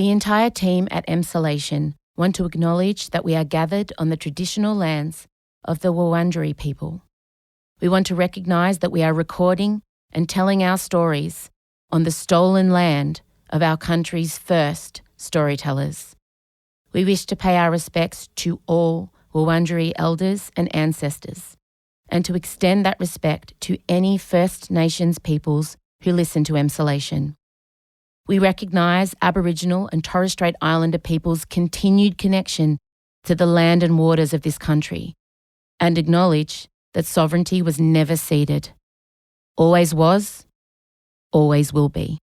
The entire team at Emsolation want to acknowledge that we are gathered on the traditional lands of the Wurundjeri people. We want to recognise that we are recording and telling our stories on the stolen land of our country's first storytellers. We wish to pay our respects to all Wurundjeri elders and ancestors, and to extend that respect to any First Nations peoples who listen to Emsolation. We recognise Aboriginal and Torres Strait Islander peoples' continued connection to the land and waters of this country, and acknowledge that sovereignty was never ceded. Always was, always will be.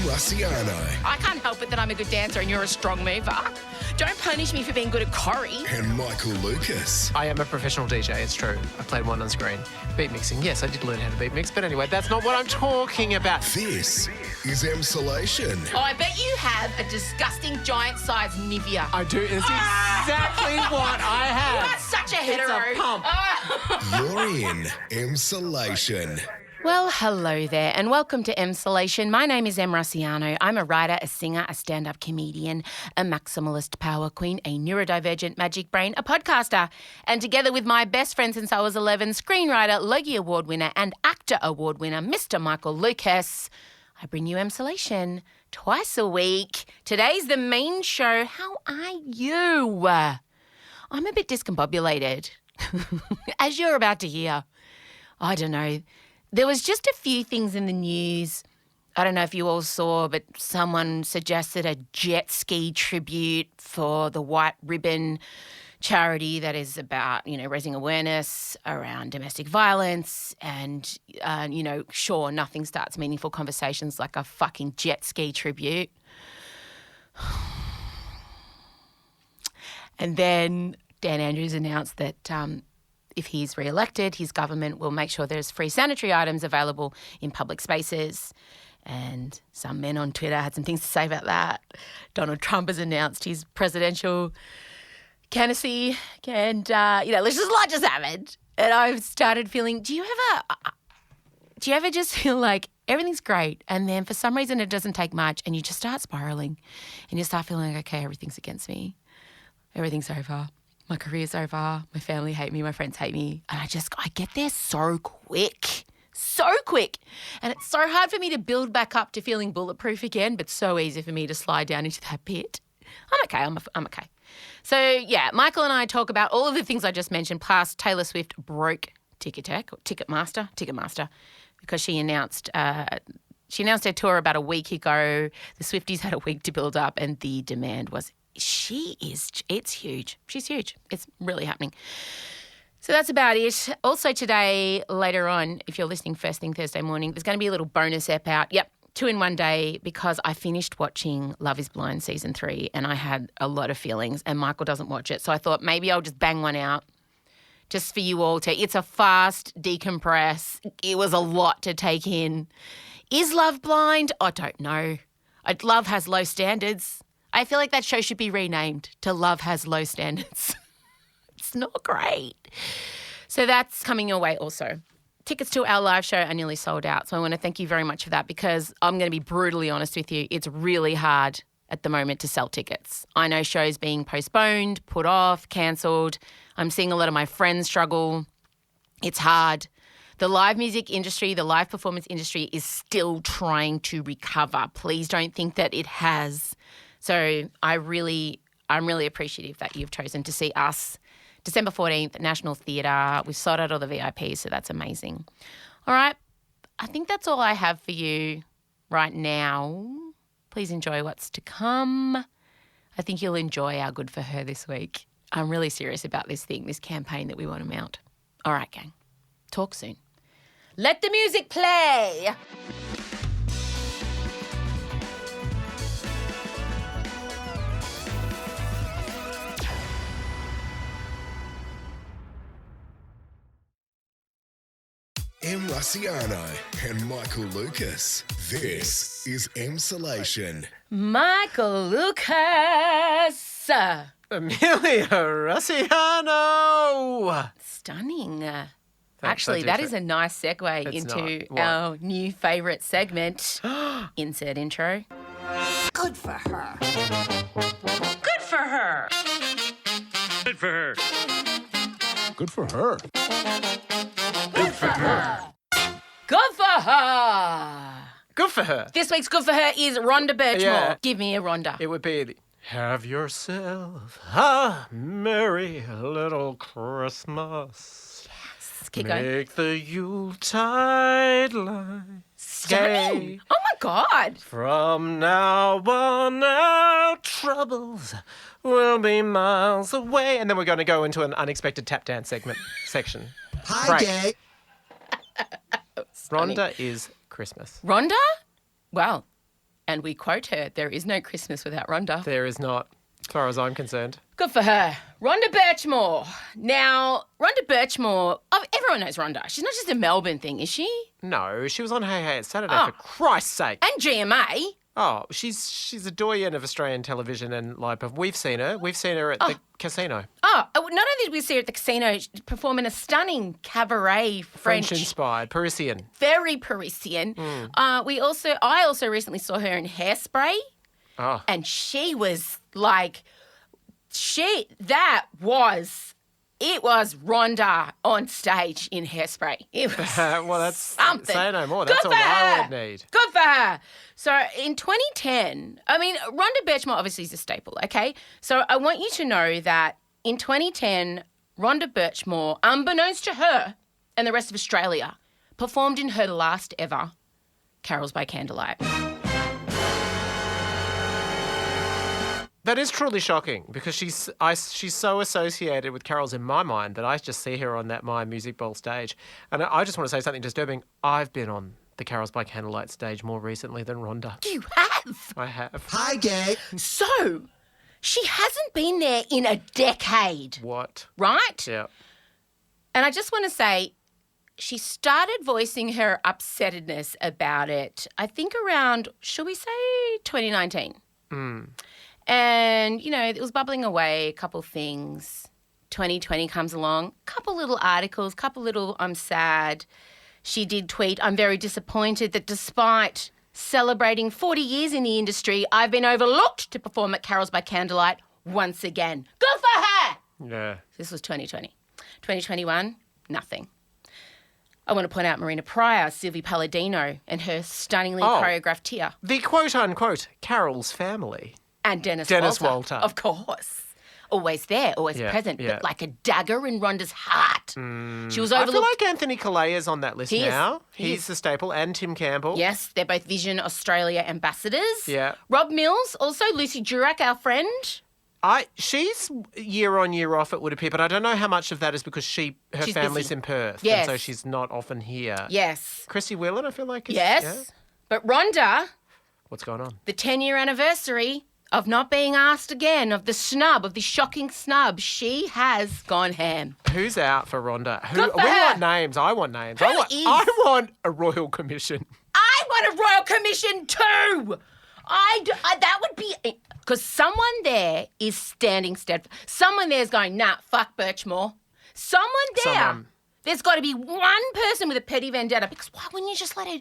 Russiano. I can't help it that I'm a good dancer and you're a strong mover. Don't punish me for being good at choreo. And Michael Lucas. I am a professional DJ, it's true. I played one on screen. Beat mixing, yes, I did learn how to beat mix, but anyway, that's not what I'm talking about. This is Emsolation. Oh, I bet you have a disgusting giant-sized Nivea. I do, it's exactly what I have. You are such a hetero. It's a pump. You're in Emsolation. Well, hello there and welcome to Emsolation. My name is Em Russiano. I'm a writer, a singer, a stand-up comedian, a maximalist power queen, a neurodivergent magic brain, a podcaster. And together with my best friend since I was 11, screenwriter, Logie Award winner and actor award winner, Mr. Michael Lucas, I bring you Emsolation twice a week. Today's the main show. How are you? I'm a bit discombobulated, as you're about to hear. I don't know. There was just a few things in the news. I don't know if you all saw, but someone suggested a jet ski tribute for the White Ribbon charity that is about, raising awareness around domestic violence and, sure, nothing starts meaningful conversations like a fucking jet ski tribute. And then Dan Andrews announced that if he's re-elected, his government will make sure there's free sanitary items available in public spaces. And some men on Twitter had some things to say about that. Donald Trump has announced his presidential candidacy and, there's just a lot just happened. And I've started feeling, do you ever just feel like everything's great and then for some reason it doesn't take much and you just start spiralling and you start feeling like, okay, everything's against me. Everything's over. My career's over, my family hate me, my friends hate me, and I get there so quick. And it's so hard for me to build back up to feeling bulletproof again, but so easy for me to slide down into that pit. I'm okay, I'm okay. So, yeah, Michael and I talk about all of the things I just mentioned, plus Taylor Swift broke Ticketmaster, because she announced her tour about a week ago. The Swifties had a week to build up, and the demand was it's huge. She's huge. It's really happening. So that's about it. Also today, later on, if you're listening first thing Thursday morning, there's going to be a little bonus ep out. Yep, 2 in 1 day because I finished watching Love is Blind season 3 and I had a lot of feelings and Michael doesn't watch it. So I thought maybe I'll just bang one out just for you all to, it's a fast decompress. It was a lot to take in. Is Love blind? I don't know. Love has low standards. I feel like that show should be renamed to Love Has Low Standards. It's not great. So that's coming your way also. Tickets to our live show are nearly sold out. So I want to thank you very much for that because I'm going to be brutally honest with you. It's really hard at the moment to sell tickets. I know shows being postponed, put off, cancelled. I'm seeing a lot of my friends struggle. It's hard. The live music industry, the live performance industry is still trying to recover. Please don't think that it has. So I'm really appreciative that you've chosen to see us December 14th at National Theatre. We've sold out all the VIPs, so that's amazing. All right, I think that's all I have for you right now. Please enjoy what's to come. I think you'll enjoy our Good For Her this week. I'm really serious about this campaign that we want to mount. All right, gang. Talk soon. Let the music play. Em Russiano and Michael Lucas. This is Emsolation. Michael Lucas. Amelia Russiano. Stunning. Actually, that is a nice segue It's into not. What? our new favourite segment. Insert intro. Good for her. Good for her. Good for her. Good for her. Good for her. Good for her. This week's Good for Her is Rhonda Burchmore. Yeah. Give me a Rhonda. It would be have yourself a merry little Christmas. Keep going. Make the Yuletide light Stunning. Oh my God. From now on, our troubles will be miles away. And then we're going to go into an unexpected tap dance section. Hi, gay. Rhonda is Christmas. Rhonda? Well, and we quote her, there is no Christmas without Rhonda. There is not, as far as I'm concerned. Good for her. Rhonda Burchmore. Now, Rhonda Burchmore, everyone knows Rhonda. She's not just a Melbourne thing, is she? No, she was on Hey Hey It's Saturday, Oh. for Christ's sake. And GMA. Oh, she's a doyen of Australian television and live. We've seen her. We've seen her at the casino. Oh, not only did we see her at the casino perform in a stunning cabaret French-inspired, Parisian. very Parisian. I also recently saw her in Hairspray, Oh, and she was like, it was Rhonda on stage in Hairspray. It was well, that's something. say no more. Good That's all for I her. would need. Good for her. So in 2010, Rhonda Burchmore obviously is a staple, okay? So I want you to know that in 2010, Rhonda Burchmore, unbeknownst to her and the rest of Australia, performed in her last ever Carols by Candlelight. That is truly shocking because she's so associated with carols in my mind that I just see her on that My Music Bowl stage. And I just want to say something disturbing. I've been on the Carols by Candlelight stage more recently than Rhonda. You have? I have. Hi, gay. So, she hasn't been there in a decade, What? right? Yeah. And I just want to say, she started voicing her upsettedness about it, I think around, should we say, 2019. And, it was bubbling away, a couple things. 2020 comes along, couple little articles, couple little I'm sad. She did tweet, I'm very disappointed that despite celebrating 40 years in the industry, I've been overlooked to perform at Carols by Candlelight once again. Good for her! Yeah. This was 2020. 2021, nothing. I want to point out Marina Pryor, Sylvie Palladino, and her stunningly choreographed Tear. The quote-unquote Carol's family. And Dennis Walter. Of course. Always there, always present, but like a dagger in Rhonda's heart. She was I overlooked. feel like Anthony Callea's on that list He is. now. He He's is. the staple. And Tim Campbell. Yes, they're both Vision Australia ambassadors. Yeah. Rob Mills, also Lucy Durack, our friend. She's year on, year off, it would appear, but I don't know how much of that is because her She's family's busy. in Perth. Yes. And so she's not often here. Yes. Chrissy Whelan, I feel like. Yes. Yeah? But Rhonda, What's going on? the 10-year anniversary of not being asked again, of the shocking snub, she has gone ham. Who's out for Rhonda? Good for we her. want names. I want names. Who I is? want a royal commission. I want a royal commission too. That would be, because someone there is standing steadfast. Someone there is going, nah, fuck Burchmore. Someone. There's got to be one person with a petty vendetta, because why wouldn't you just let her?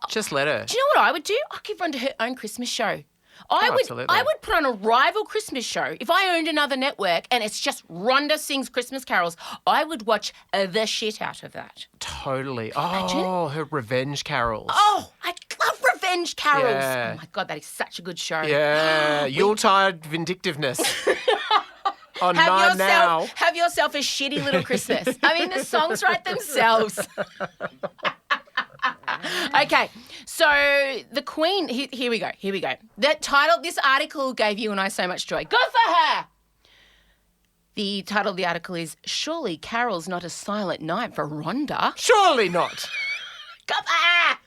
Just let her. Do you know what I would do? I'd give Rhonda her own Christmas show. Absolutely. I would put on a rival Christmas show. If I owned another network and it's just Rhonda sings Christmas carols, I would watch the shit out of that. Totally. Imagine. Oh, her revenge carols. Oh, I love revenge carols. Yeah. Oh my God, that is such a good show. Yeah. Yuletide vindictiveness. On 9 now. Have yourself a shitty little Christmas. I mean, the songs write themselves. Okay, so the Queen, here we go. That title, this article gave you and I so much joy. Good for her! The title of the article is, Surely Carol's Not a Silent Night for Rhonda. Surely not. Good for her!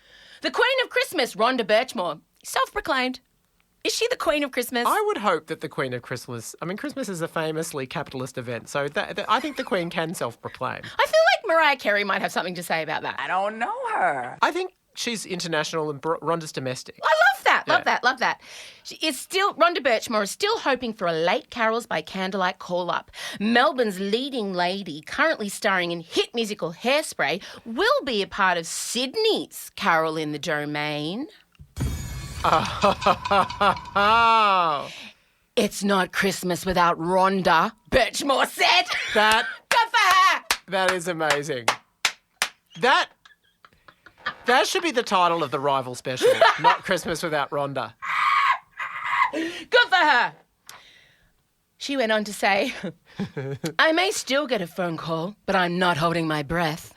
The Queen of Christmas, Rhonda Burchmore, self-proclaimed. Is she the Queen of Christmas? I would hope that the Queen of Christmas, Christmas is a famously capitalist event, so I think the Queen can self-proclaim. I feel like Mariah Carey might have something to say about that. I don't know her. I think she's international and Rhonda's domestic. I love that. that. Love that. Love that. Rhonda Burchmore is still hoping for a late Carols by Candlelight call-up. Melbourne's leading lady, currently starring in hit musical Hairspray, will be a part of Sydney's Carol in the Domain. Oh. It's not Christmas without Rhonda, Burchmore said. That Good for her. that is amazing. That should be the title of the rival special. Not Christmas without Rhonda. Good for her. She went on to say, I may still get a phone call, but I'm not holding my breath.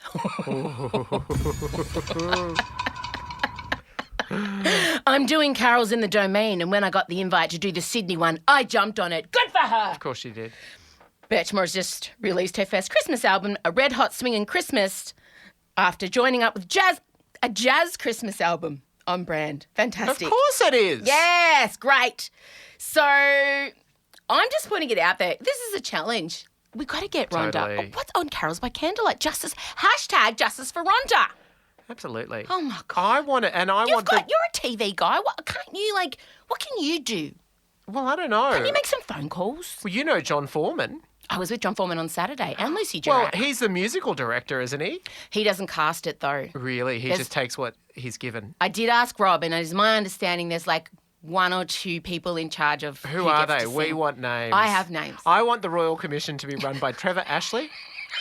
I'm doing Carols in the Domain, and when I got the invite to do the Sydney one, I jumped on it. Good for her. Of course she did. Burchmore's just released her first Christmas album, A Red Hot Swingin' Christmas, after joining up with a jazz Christmas album on brand. Fantastic. Of course it is. Yes, great. So I'm just putting it out there. This is a challenge. We've got to get Rhonda. Totally. What's on Carols by Candlelight? Justice. #Justice for Rhonda. Absolutely. Oh, my God. I want to, and I You're want a TV guy. What can you do? Well, I don't know. Can you make some phone calls? Well, you know John Foreman. I was with John Foreman on Saturday and Lucy Well, Durack. he's the musical director, isn't he? He doesn't cast it, though. Really? He There's- just takes what he's given. I did ask Rob, and it is my understanding there's like one or two people in charge of Who are gets they? to We sing. want names. I have names. I want the Royal Commission to be run by Trevor Ashley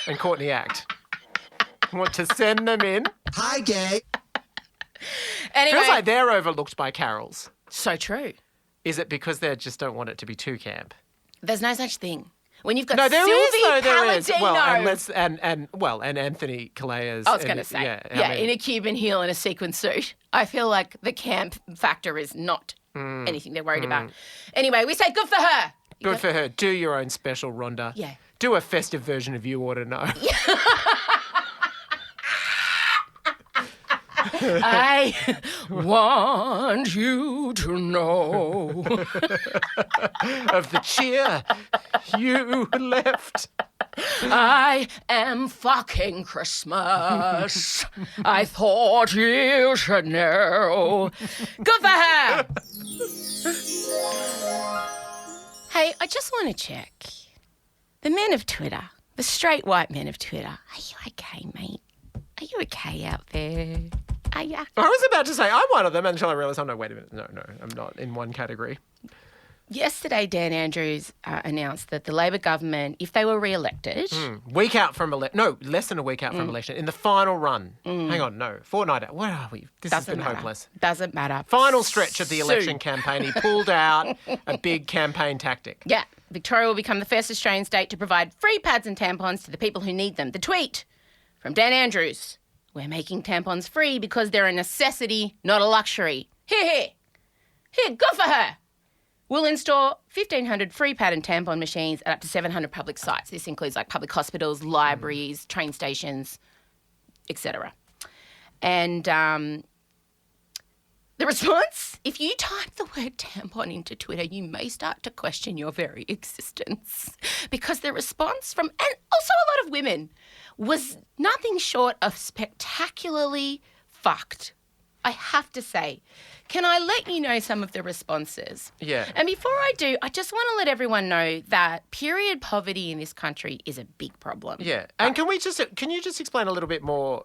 and Courtney Act. I want to send them in. Hi, gay. Anyway, Feels like they're overlooked by Carols. so true. Is it because they just don't want it to be too camp? There's no such thing. When you've got No, there Sylvie is. No, there is. Palladino. Well, and Anthony Callejas. I was going to say, in a Cuban heel and a sequin suit. I feel like the camp factor is not anything they're worried about. Anyway, we say good for her. Good for her. Do your own special, Rhonda. Yeah. Do a festive version of You Ought to Know. I want you to know. Of the cheer you left. I am fucking Christmas. I thought you should know. Good for her. Hey, I just want to check. The men of Twitter, the straight white men of Twitter, are you okay, mate? Are you okay out there? Are ya? I was about to say I'm one of them until I realised, oh no, wait a minute. No, I'm not in one category. Yesterday, Dan Andrews announced that the Labor government, if they were re-elected... Week out from election. No, less than a week out from election. In the final run. Hang on, no. Fortnight out. Where are we? This has been matter. hopeless. Doesn't matter. Final stretch of the Soon. election campaign. He pulled out a big campaign tactic. Yeah. Victoria will become the first Australian state to provide free pads and tampons to the people who need them. The tweet from Dan Andrews. We're making tampons free because they're a necessity, not a luxury. Here. Good for her. We'll install 1,500 free pad and tampon machines at up to 700 public sites. This includes like public hospitals, libraries, train stations, etc. And the response? If you type the word tampon into Twitter, you may start to question your very existence. Because the response from, and also a lot of women, was nothing short of spectacularly fucked. I have to say. Can I let you know some of the responses? Yeah. And before I do, I just want to let everyone know that period poverty in this country is a big problem. Yeah. And can you just explain a little bit more,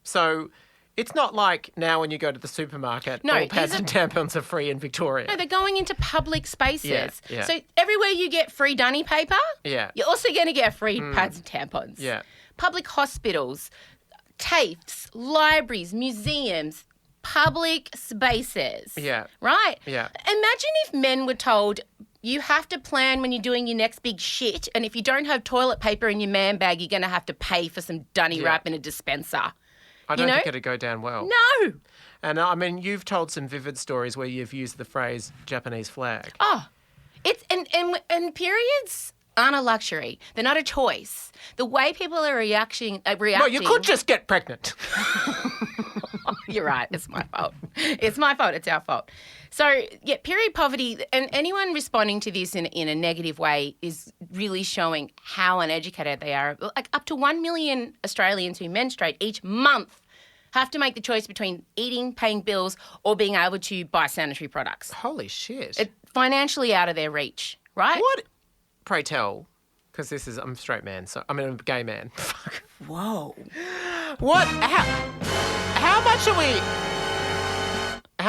so it's not like now when you go to the supermarket, No, all pads and tampons are free in Victoria. No, they're going into public spaces. Yeah. So everywhere you get free dunny paper, Yeah. you're also going to get free pads and tampons. Yeah. Public hospitals, TAFEs, libraries, museums, public spaces. Yeah. Right? Yeah. Imagine if men were told you have to plan when you're doing your next big shit, and if you don't have toilet paper in your man bag, you're going to have to pay for some dunny wrap in a dispenser. I don't think it'd go down well. No. And I mean, you've told some vivid stories where you've used the phrase Japanese flag. Oh, it's and periods aren't a luxury. They're not a choice. The way people are reacting. No, you could just get pregnant. You're right. It's my fault. It's my fault. It's our fault. So, yeah, period poverty, and anyone responding to this in a negative way is really showing how uneducated they are. Like up to 1 million Australians who menstruate each month have to make the choice between eating, paying bills, or being able to buy sanitary products. Holy shit. It's financially out of their reach, right? What? Pray tell, because I'm a straight man, so I'm a gay man. Fuck. Whoa. What? How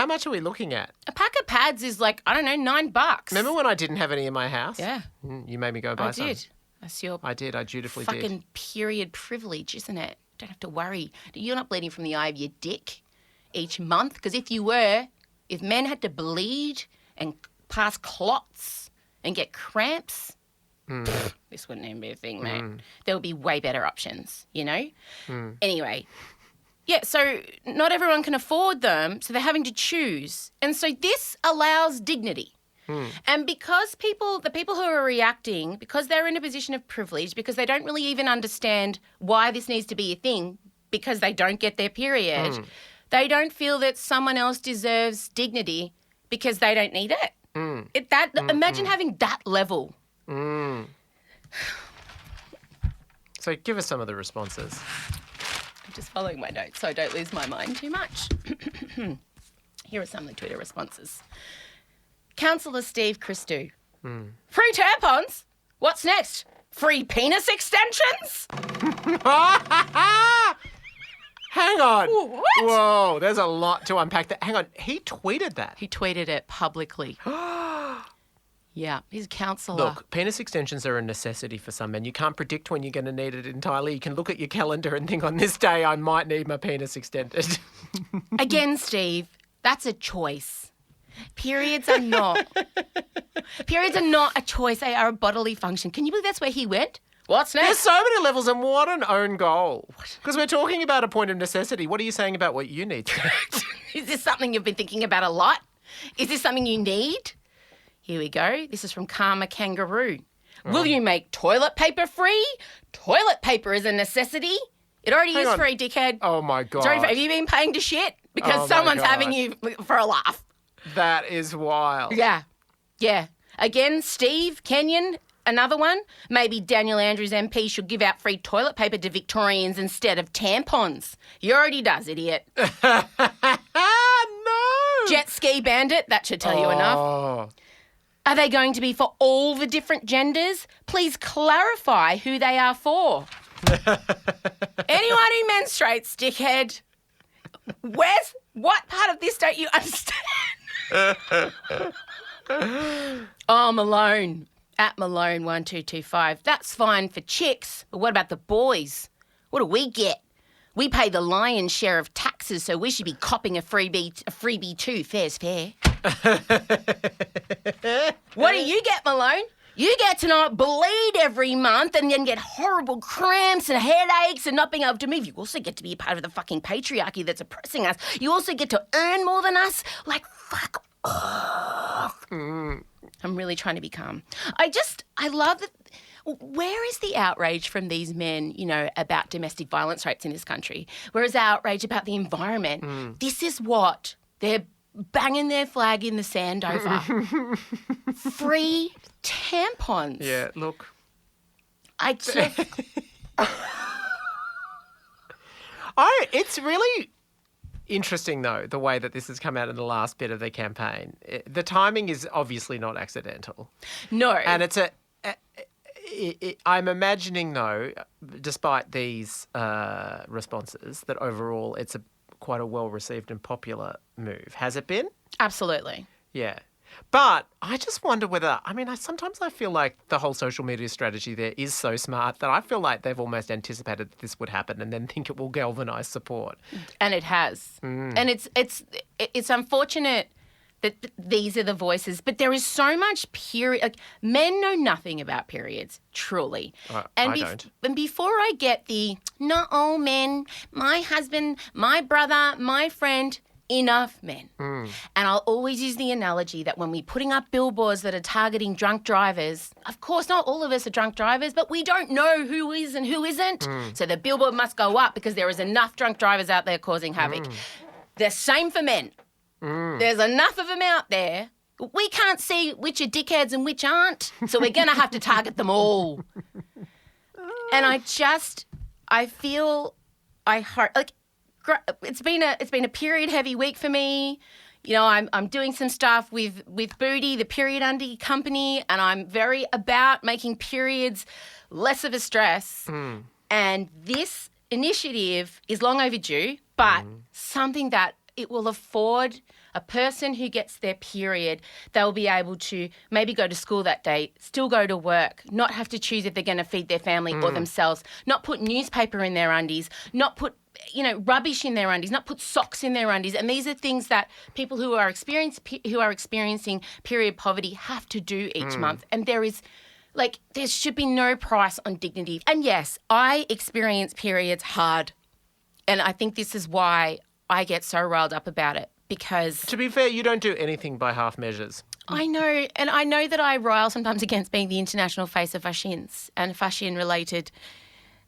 much are we looking at? A pack of pads is like, I don't know, $9. Remember when I didn't have any in my house? Yeah. You made me go buy some. I did. That's your I did. I dutifully fucking did. period privilege, isn't it? Don't have to worry. You're not bleeding from the eye of your dick each month. Because if men had to bleed and pass clots and get cramps, this wouldn't even be a thing, mate. There would be way better options, you know? Anyway, yeah, so not everyone can afford them, so they're having to choose. And so this allows dignity. And because the people who are reacting, because they're in a position of privilege, because they don't really even understand why this needs to be a thing, because they don't get their period, they don't feel that someone else deserves dignity because they don't need it. Imagine having that level. So give us some of the responses. I'm just following my notes so I don't lose my mind too much. Here are some of the Twitter responses. Councillor Steve Christou. Free tampons? What's next? Free penis extensions? Hang on. What? Whoa, there's a lot to unpack there. Hang on, he tweeted that. He tweeted it publicly. Yeah, he's a councillor. Look, penis extensions are a necessity for some men. You can't predict when you're going to need it entirely. You can look at your calendar and think, on this day, I might need my penis extended. Again, Steve, that's a choice. Periods are not. Periods are not a choice. They are a bodily function. Can you believe that's where he went? What's next? There's so many levels, and what an own goal. Because we're talking about a point of necessity. What are you saying about what you need? Is this something you've been thinking about a lot? Is this something you need? Here we go. This is from Karma Kangaroo. Will you make toilet paper free? Toilet paper is a necessity. It already is free, dickhead. Oh, my God. Sorry, have you been paying to shit? Because Oh, my someone's God. having you for a laugh. That is wild. Yeah. Yeah. Again, Steve Kenyon, another one. Maybe Daniel Andrews MP should give out free toilet paper to Victorians instead of tampons. He already does, idiot. No. Jet ski bandit, that should tell you enough. Oh. Are they going to be for all the different genders? Please clarify who they are for. Anyone who menstruates, dickhead. What part of this don't you understand? Oh, Malone. At Malone1225. That's fine for chicks, but what about the boys? What do we get? We pay the lion's share of taxes, so we should be copping a freebie too. Fair's fair. What do you get, Malone? You get to not bleed every month and then get horrible cramps and headaches and not being able to move. You also get to be a part of the fucking patriarchy that's oppressing us. You also get to earn more than us. Like, fuck off. I'm really trying to be calm. I love that. Where is the outrage from these men, about domestic violence rates in this country? Where is the outrage about the environment? This is what they're banging their flag in the sand over. Free tampons. Yeah, look. I just... It's really interesting, though, the way that this has come out in the last bit of the campaign. The timing is obviously not accidental. No. And it's I'm imagining, though, despite these responses, that overall it's quite a well-received and popular move. Has it been? Absolutely. Yeah. But I just wonder whether, sometimes I feel like the whole social media strategy there is so smart that I feel like they've almost anticipated that this would happen and then think it will galvanise support. And it has. And it's unfortunate that these are the voices, but there is so much period. Like, men know nothing about periods, truly. I don't. And before I get the, not all men, my husband, my brother, my friend, enough men. And I'll always use the analogy that when we're putting up billboards that are targeting drunk drivers, of course, not all of us are drunk drivers, but we don't know who is and who isn't. So the billboard must go up because there is enough drunk drivers out there causing havoc. The same for men. There's enough of them out there. We can't see which are dickheads and which aren't, so we're going to have to target them all. And I hope, it's been a period heavy week for me. You know, I'm doing some stuff with Booty, the period undie company, and I'm very about making periods less of a stress. And this initiative is long overdue, but something that it will afford a person who gets their period, they'll be able to maybe go to school that day, still go to work, not have to choose if they're going to feed their family or themselves, not put newspaper in their undies, not put, rubbish in their undies, not put socks in their undies. And these are things that people who are experiencing period poverty have to do each month. And there should be no price on dignity. And yes, I experience periods hard. And I think this is why I get so riled up about it. Because, to be fair, you don't do anything by half measures. I know, and I know that I rile sometimes against being the international face of fashions and fashion-related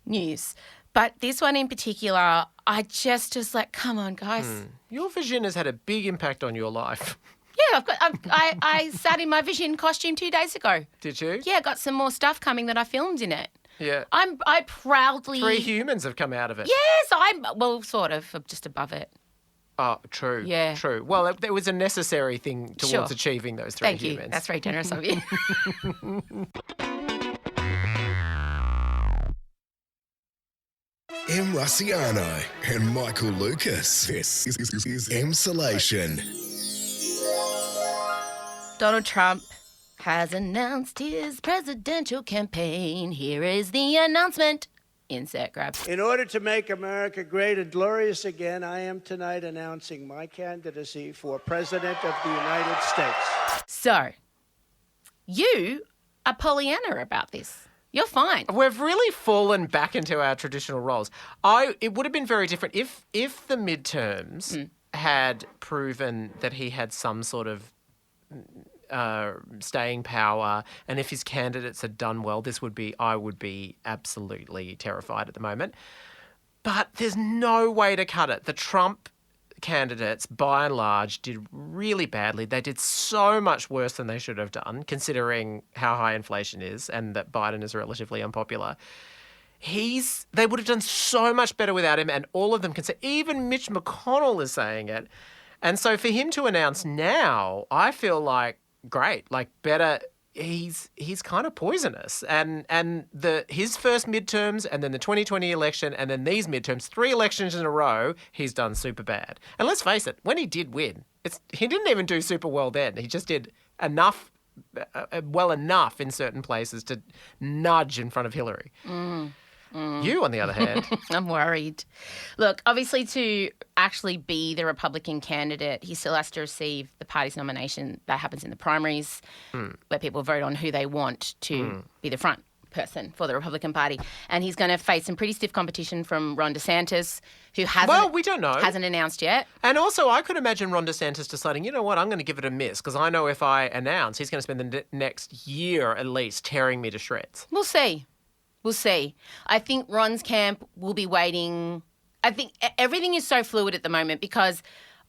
news. But this one in particular, I just like, come on, guys. Your vision has had a big impact on your life. Yeah, I sat in my vision costume 2 days ago. Did you? Yeah, got some more stuff coming that I filmed in it. Yeah. I proudly... 3 humans have come out of it. Yes, sort of, just above it. Oh, true. Yeah. True. Well, it was a necessary thing towards achieving those 3 Thank humans. you. That's very generous of you. M. Russiano and Michael Lucas. This is Emsolation. Donald Trump has announced his presidential campaign. Here is the announcement. Insert grab. In order to make America great and glorious again, I am tonight announcing my candidacy for President of the United States. So, you are Pollyanna about this. You're fine. We've really fallen back into our traditional roles. It would have been very different if the midterms had proven that he had some sort of staying power, and if his candidates had done well, I would be absolutely terrified at the moment. But there's no way to cut it. The Trump candidates, by and large, did really badly. They did so much worse than they should have done, considering how high inflation is and that Biden is relatively unpopular. They would have done so much better without him, and all of them can say, even Mitch McConnell is saying it. And so for him to announce now, I feel like, great, like better. He's kind of poisonous, and his first midterms, and then the 2020 election, and then these midterms, 3 elections in a row, he's done super bad. And let's face it, when he did win, he didn't even do super well then. He just did well enough in certain places to nudge in front of Hillary. You, on the other hand. I'm worried. Look, obviously to actually be the Republican candidate, he still has to receive the party's nomination. That happens in the primaries, where people vote on who they want to be the front person for the Republican Party. And he's going to face some pretty stiff competition from Ron DeSantis, who we don't know. Hasn't announced yet. And also, I could imagine Ron DeSantis deciding, you know what, I'm going to give it a miss, because I know if I announce, he's going to spend the next year at least tearing me to shreds. We'll see. We'll see. I think Ron's camp will be waiting. I think everything is so fluid at the moment, because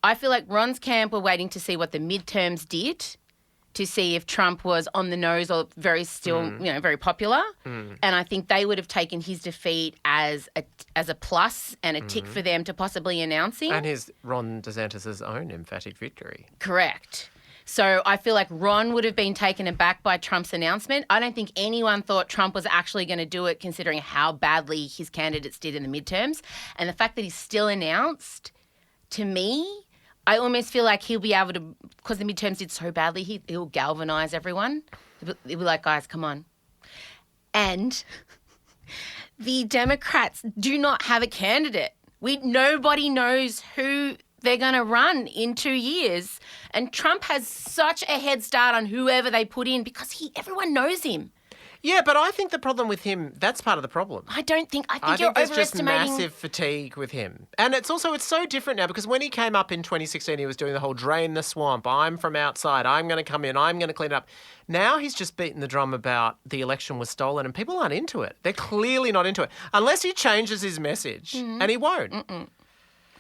I feel like Ron's camp were waiting to see what the midterms did, to see if Trump was on the nose or very popular. And I think they would have taken his defeat as a plus and a tick for them to possibly announcing. And Ron DeSantis' own emphatic victory. Correct. So I feel like Ron would have been taken aback by Trump's announcement. I don't think anyone thought Trump was actually going to do it, considering how badly his candidates did in the midterms. And the fact that he's still announced, to me, I almost feel like he'll be able to, because the midterms did so badly, he'll galvanise everyone. He'll be like, guys, come on. And the Democrats do not have a candidate. Nobody knows who they're going to run in 2 years. And Trump has such a head start on whoever they put in, because everyone knows him. Yeah, but I think the problem with him, that's part of the problem. I think you're overestimating. There's just overestimating. massive fatigue with him. And it's so different now, because when he came up in 2016, he was doing the whole drain the swamp. I'm from outside. I'm going to come in. I'm going to clean it up. Now he's just beating the drum about the election was stolen, and people aren't into it. They're clearly not into it. Unless he changes his message, and he won't.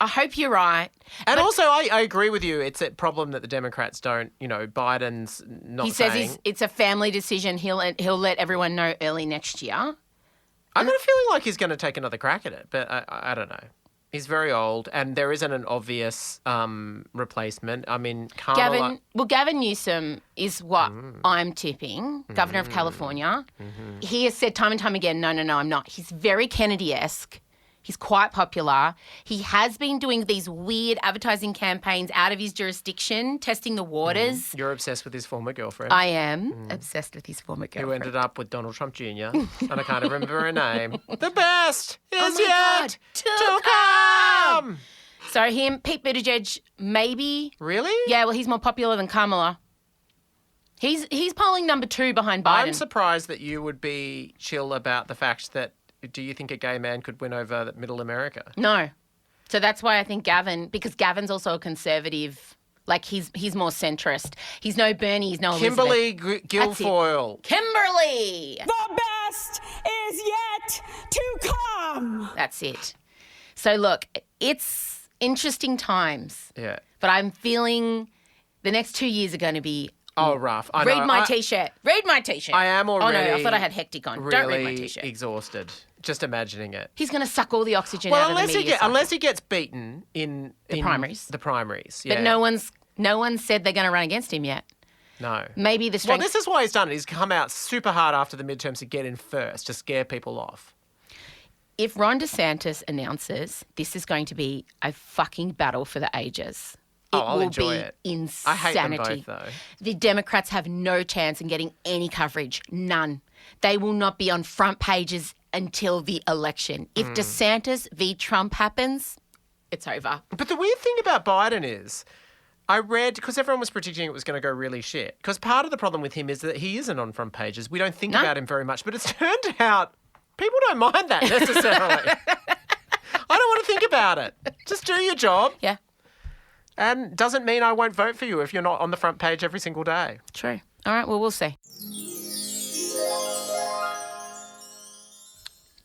I hope you're right. And also, I agree with you. It's a problem that the Democrats don't, Biden's not saying. He says it's a family decision. He'll let everyone know early next year. I've got a feeling like he's going to take another crack at it, but I don't know. He's very old, and there isn't an obvious replacement. I mean, Kamala... Gavin Newsom is what I'm tipping, Governor of California. He has said time and time again, no, I'm not. He's very Kennedy-esque. He's quite popular. He has been doing these weird advertising campaigns out of his jurisdiction, testing the waters. You're obsessed with his former girlfriend. I am obsessed with his former girlfriend. Who ended up with Donald Trump Jr., and I can't remember her name. The best is my yet God, to come! So him, Pete Buttigieg, maybe. Really? Yeah, well, he's more popular than Kamala. He's polling number 2 behind Biden. I'm surprised that you would be chill about the fact that, do you think a gay man could win over middle America? No. So that's why I think Gavin, because Gavin's also a conservative, like he's more centrist. He's no Bernie, he's no Kimberly Elizabeth. Guilfoyle. Kimberly! The best is yet to come. That's it. So look, it's interesting times. Yeah. But I'm feeling the next 2 years are going to be... Oh, rough. I read know. my T-shirt. Read my T-shirt. I am already... Oh, no, I thought I had hectic on. Don't read my T-shirt. Exhausted. Just imagining it. He's going to suck all the oxygen out of the media cycle. Unless he gets beaten in primaries. The primaries, yeah. But no one's said they're going to run against him yet. No. Maybe the strength... Well, this is why he's done it. He's come out super hard after the midterms to get in first, to scare people off. If Ron DeSantis announces this is going to be a fucking battle for the ages... I'll will enjoy be it. insanity. I hate them both, though. The Democrats have no chance in getting any coverage. None. They will not be on front pages until the election. If DeSantis v. Trump happens, it's over. But the weird thing about Biden is, I read, because everyone was predicting it was going to go really shit, because part of the problem with him is that he isn't on front pages. We don't think about him very much, but it's turned out people don't mind that necessarily. I don't want to think about it. Just do your job. Yeah. And doesn't mean I won't vote for you if you're not on the front page every single day. True. All right, well, we'll see.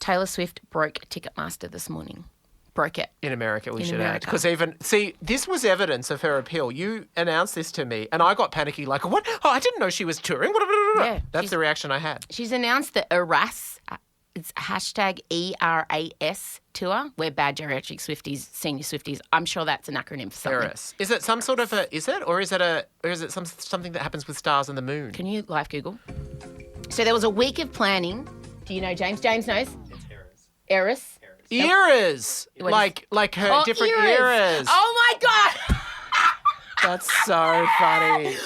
Taylor Swift broke Ticketmaster this morning. Broke it. In America, we In should add. America. Because this was evidence of her appeal. You announced this to me, and I got panicky, like, what? Oh, I didn't know she was touring. Yeah, That's the reaction I had. She's announced the ERAS, it's hashtag ERAS tour, where bad geriatric Swifties, senior Swifties, I'm sure that's an acronym for something. ERAS. Is it some sort of or is it something that happens with stars and the moon? Can you live Google? So there was a week of planning. Do you know James? James knows. It's ERAS. Eras, like her different eras. Oh my God! That's so funny.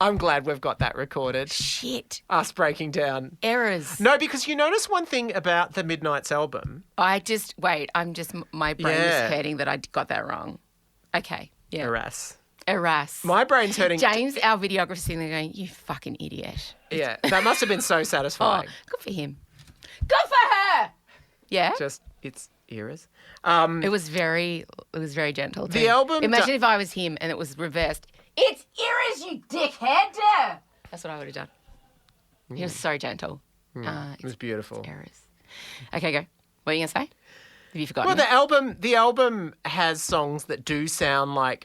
I'm glad we've got that recorded. Shit. Us breaking down. Errors. No, because you notice one thing about the Midnight's album. My brain is hurting that I got that wrong. Okay. Yeah. ERAS. My brain's hurting. James, our videographer's sitting there going, you fucking idiot. Yeah, that must have been so satisfying. Good for him. Good for her. Yeah. It's eras. It was very gentle. Too. The album. Imagine if I was him and it was reversed. It's eras, you dickhead. That's what I would have done. He was so gentle. It was beautiful. Eras. Okay, go. What are you going to say? Have you forgotten? Well, the album has songs that do sound like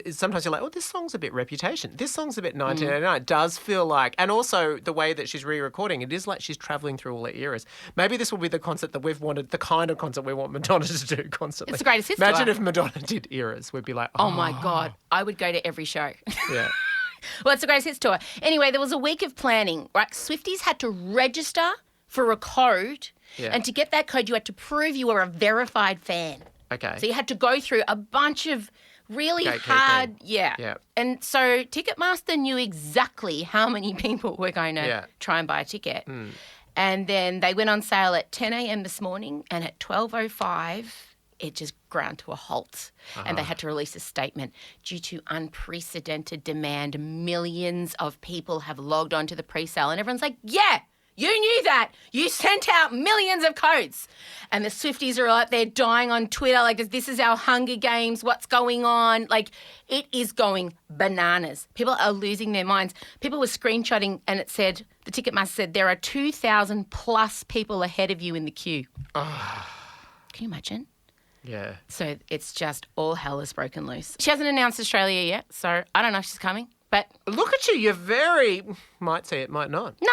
sometimes you're like, oh, this song's a bit Reputation. This song's a bit 1989. It does feel like, and also the way that she's re-recording, it is like she's travelling through all the eras. Maybe this will be the concert that we've wanted, the kind of concert we want Madonna to do constantly. It's the greatest hits Imagine tour. if Madonna did eras. We'd be like, oh my God, I would go to every show. Yeah. Well, it's the greatest hits tour. Anyway, there was a week of planning, right? Swifties had to register for a code. Yeah. And to get that code, you had to prove you were a verified fan. Okay. So you had to go through a bunch of really hard... Yeah. And so Ticketmaster knew exactly how many people were going to try and buy a ticket. And then they went on sale at 10 a.m. this morning, and at 12:05, it just ground to a halt. And they had to release a statement. Due to unprecedented demand, millions of people have logged on to the pre-sale. And everyone's like, yeah! You knew that. You sent out millions of codes. And the Swifties are out there dying on Twitter like, this is our Hunger Games. What's going on? Like, it is going bananas. People are losing their minds. People were screenshotting and it said, the Ticketmaster said, there are 2,000 plus people ahead of you in the queue. Can you imagine? Yeah. So it's just all hell has broken loose. She hasn't announced Australia yet, so I don't know if she's coming. But look at you. You're very... Might see it, might not. No,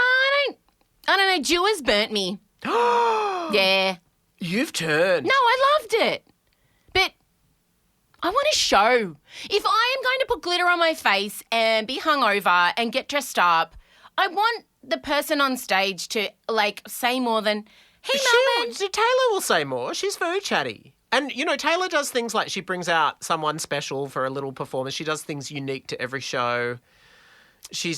I don't know. Jew burnt me. Yeah. You've turned. No, I loved it. I want a show. If I am going to put glitter on my face and be hungover and get dressed up, I want the person on stage to, like, say more than, hey, Melbourne. Taylor will say more. She's very chatty. And, you know, Taylor does things like she brings out someone special for a little performance. She does things unique to every show. She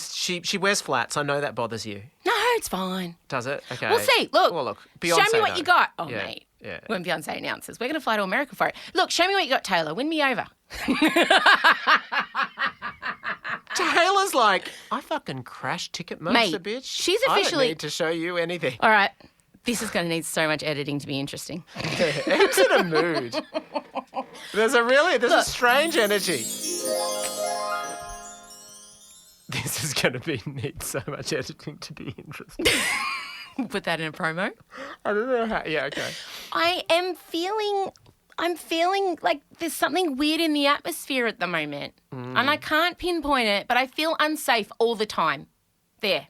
wears flats. I know that bothers you. No, it's fine. Does it? Okay. We'll see. Look, Beyonce, show me what you got. Oh, yeah, mate. Yeah. When Beyonce announces, we're going to fly to America for it. Look, show me what you got, Taylor. Win me over. Taylor's like, I fucking crashed Ticketmaster, Mate, bitch. she's I don't officially- need to show you anything. All right. This is going to need so much editing to be interesting. Em's in a mood. There's a strange energy. This is going to need so much editing to be interesting. Put that in a promo. I don't know how. Yeah, okay. I'm feeling like there's something weird in the atmosphere at the moment. And I can't pinpoint it, but I feel unsafe all the time. There.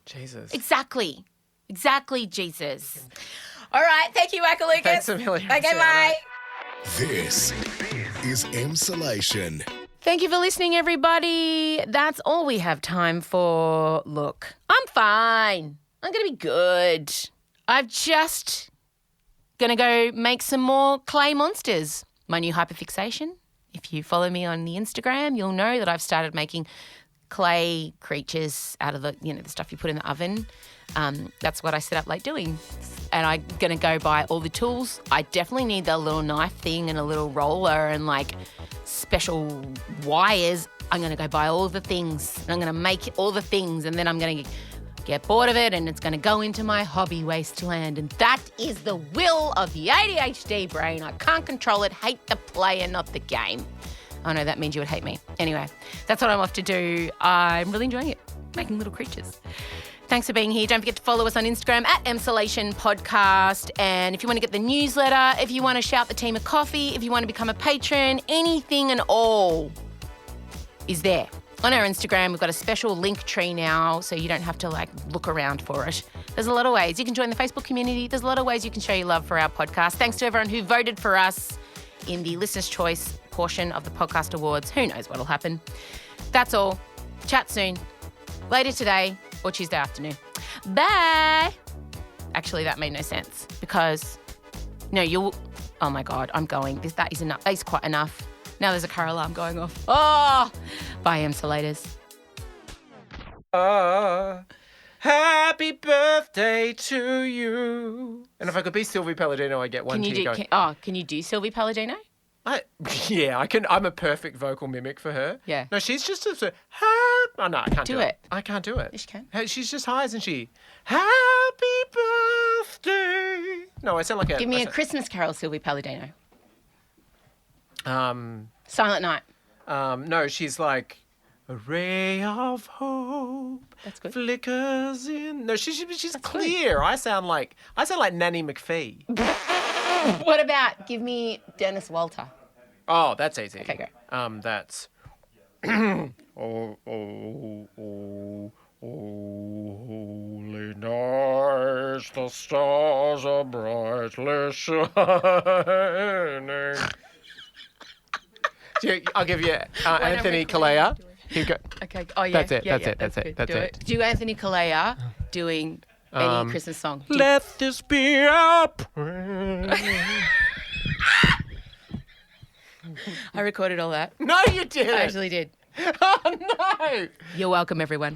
Jesus. Exactly, Jesus. All right, thank you, Michael Lucas. Thanks a million. Okay, bye. This is Emsolation. Thank you for listening, everybody. That's all we have time for. Look, I'm fine. I'm going to be good. I'm just going to go make some more clay monsters. My new hyperfixation. If you follow me on the Instagram, you'll know that I've started making clay creatures out of the stuff you put in the oven. That's what I set up like doing. And I'm going to go buy all the tools. I definitely need that little knife thing and a little roller and like special wires. I'm going to go buy all the things. I'm going to make all the things and then I'm going to get bored of it and it's going to go into my hobby wasteland. And that is the will of the ADHD brain. I can't control it. Hate the player, not the game. Oh no, that means you would hate me. Anyway, that's what I'm off to do. I'm really enjoying it, making little creatures. Thanks for being here. Don't forget to follow us on Instagram at Emsolation Podcast. And if you want to get the newsletter, if you want to shout the team a coffee, if you want to become a patron, anything and all is there. On our Instagram, we've got a special link tree now, so you don't have to look around for it. There's a lot of ways. You can join the Facebook community. There's a lot of ways you can show your love for our podcast. Thanks to everyone who voted for us in the Listener's Choice portion of the Podcast Awards. Who knows what'll happen. That's all. Chat soon. Later today or Tuesday afternoon. Bye. Actually, that made no sense because, oh my God, I'm going. That is enough. That is quite enough. Now there's a car alarm going off. Oh, bye, Emsolators. Happy birthday to you. And if I could be Sylvie Palladino, I get one to you going. Can you do Sylvie Palladino? Yeah, I can. I'm a perfect vocal mimic for her. Yeah. No, she's just oh no, I can't do it. I can't do it. Yes, you can. Hey, she's just high, isn't she? Happy birthday. No, I sound like Give me a Christmas carol, Sylvie Palladino. Silent Night. No, she's like a ray of hope. That's good. Flickers in. No, she's clear. Good. I sound like Nanny McPhee. What about give me Dennis Walter? Oh, that's easy. Okay, go. That's oh, holy night, the stars are brightly shining. I'll give you Anthony Kalea. Okay. Oh yeah. That's it. That's it. Do Anthony Kalea doing any Christmas song? Let this be our prayer. I recorded all that. No, you didn't. I actually did. Oh no! You're welcome, everyone.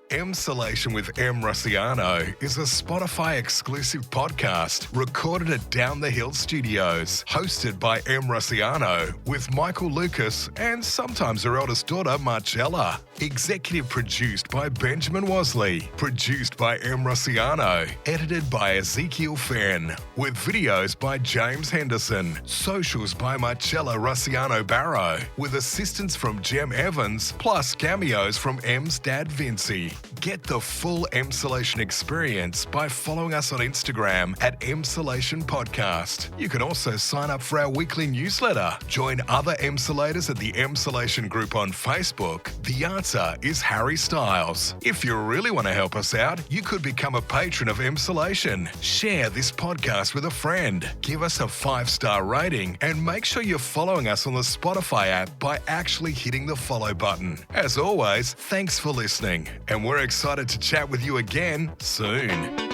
Emsolation with Em Rossiano is a Spotify exclusive podcast recorded at Down the Hill Studios, hosted by Em Rossiano with Michael Lucas and sometimes her eldest daughter Marcella. Executive produced by Benjamin Wasley, produced by Em Rossiano, edited by Ezekiel Fenn, with videos by James Henderson, socials by Marcella Rossiano Barrow, with assistance from Jem Evans, plus cameos from Em's dad Vincey. Get the full Emsolation experience by following us on Instagram at Emsolation Podcast. You can also sign up for our weekly newsletter. Join other Emsolators at the Emsolation group on Facebook. The answer is Harry Styles. If you really want to help us out, you could become a patron of Emsolation. Share this podcast with a friend. Give us a 5-star rating and make sure you're following us on the Spotify app by actually hitting the follow button. As always, thanks for listening, and we're excited to chat with you again soon.